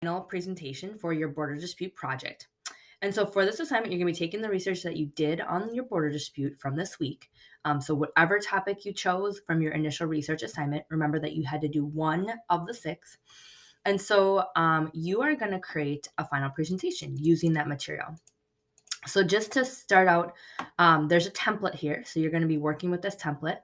final presentation for your border dispute project. And so for this assignment, you're going to be taking the research that you did on your border dispute from this week. So whatever topic you chose from your initial research assignment, remember that you had to do one of the six. And so you are going to create a final presentation using that material. So just to start out, there's a template here. So you're going to be working with this template.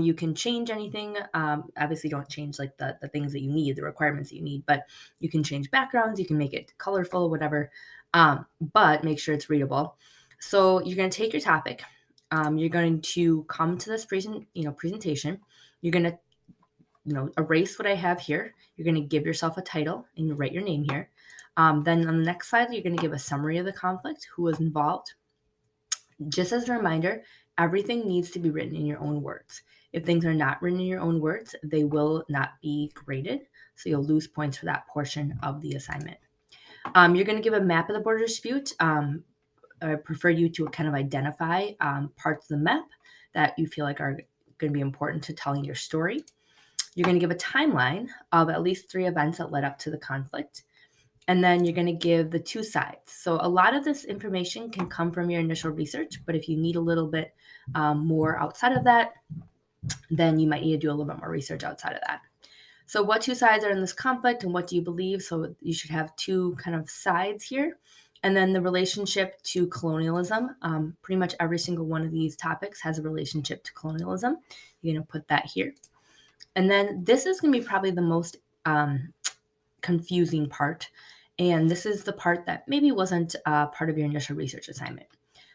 You can change anything. Obviously, don't change like the things that you need, the requirements that you need, but you can change backgrounds. You can make it colorful, whatever, but make sure it's readable. So you're going to take your topic. You're going to come to this presentation. You're going to erase what I have here. You're going to give yourself a title and you write your name here. Then on the next slide, you're going to give a summary of the conflict, who was involved. Just as a reminder, everything needs to be written in your own words. If things are not written in your own words, they will not be graded, so you'll lose points for that portion of the assignment. You're going to give a map of the border dispute. I prefer you to kind of identify parts of the map that you feel like are going to be important to telling your story. You're going to give a timeline of at least 3 events that led up to the conflict. And then you're going to give the 2 sides. So a lot of this information can come from your initial research, but if you need a little bit more outside of that, then you might need to do a little bit more research outside of that. So what 2 sides are in this conflict and what do you believe? So you should have 2 kind of sides here. And then the relationship to colonialism. Pretty much every single one of these topics has a relationship to colonialism. You're going to put that here. And then this is going to be probably the most confusing part. And this is the part that maybe wasn't part of your initial research assignment.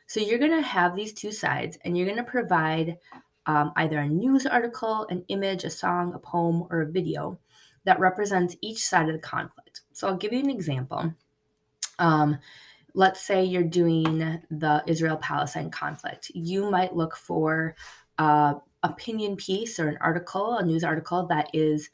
So you're going to have these 2 sides and you're going to provide either a news article, an image, a song, a poem, or a video that represents each side of the conflict. So I'll give you an example. Let's say you're doing the Israel-Palestine conflict. You might look for opinion piece or an article, a news article that is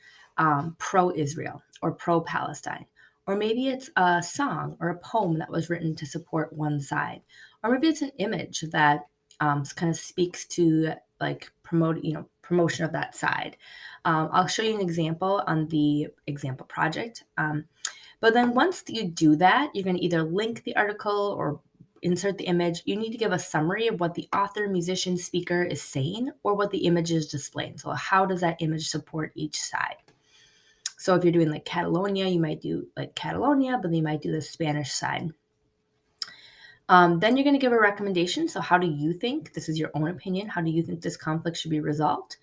pro-Israel or pro-Palestine. Or maybe it's a song or a poem that was written to support one side. Or maybe it's an image that kind of speaks to like promotion of that side. I'll show you an example on the example project. But then once you do that, you're going to either link the article or insert the image. You need to give a summary of what the author, musician, speaker is saying or what the image is displaying. So how does that image support each side? So if you're doing like Catalonia, you might do like Catalonia, but then you might do the Spanish side. Then you're going to give a recommendation. So how do you think, this is your own opinion, how do you think this conflict should be resolved?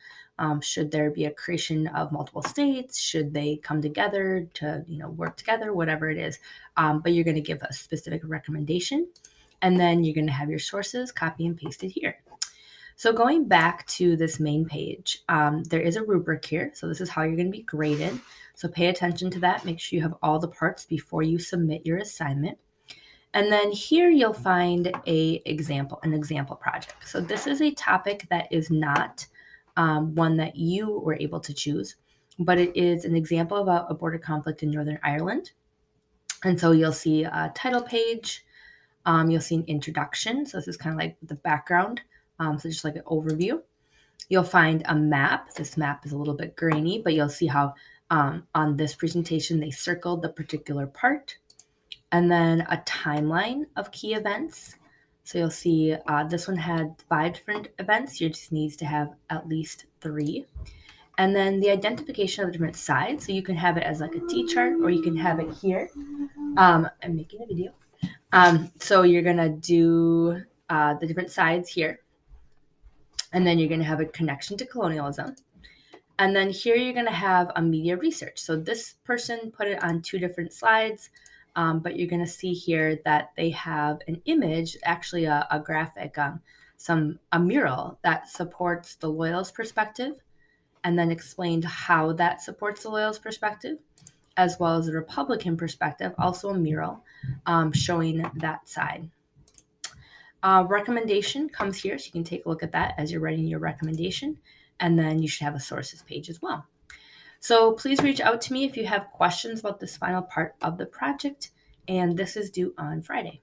Should there be a creation of multiple states? Should they come together to, work together, whatever it is? But you're going to give a specific recommendation. And then you're going to have your sources copy and pasted here. So going back to this main page, there is a rubric here. So this is how you're going to be graded. So pay attention to that. Make sure you have all the parts before you submit your assignment. And then here you'll find an example project. So this is a topic that is not one that you were able to choose, but it is an example of a border conflict in Northern Ireland. And so you'll see a title page. You'll see an introduction. So this is kind of like the background. So just like an overview. You'll find a map. This map is a little bit grainy, but you'll see how on this presentation they circled the particular part. And then a timeline of key events. So you'll see this one had 5 different events. You just needs to have at least 3. And then the identification of the different sides. So you can have it as like a T-chart or you can have it here. I'm making a video. So you're going to do the different sides here. And then you're going to have a connection to colonialism. And then here you're going to have a media research. So this person put it on 2 different slides. But you're going to see here that they have an image, actually a graphic, a mural that supports the Loyalist perspective, and then explained how that supports the Loyalist perspective, as well as the Republican perspective, also a mural showing that side. Recommendation comes here, so you can take a look at that as you're writing your recommendation, and then you should have a sources page as well. So please reach out to me if you have questions about this final part of the project, and this is due on Friday.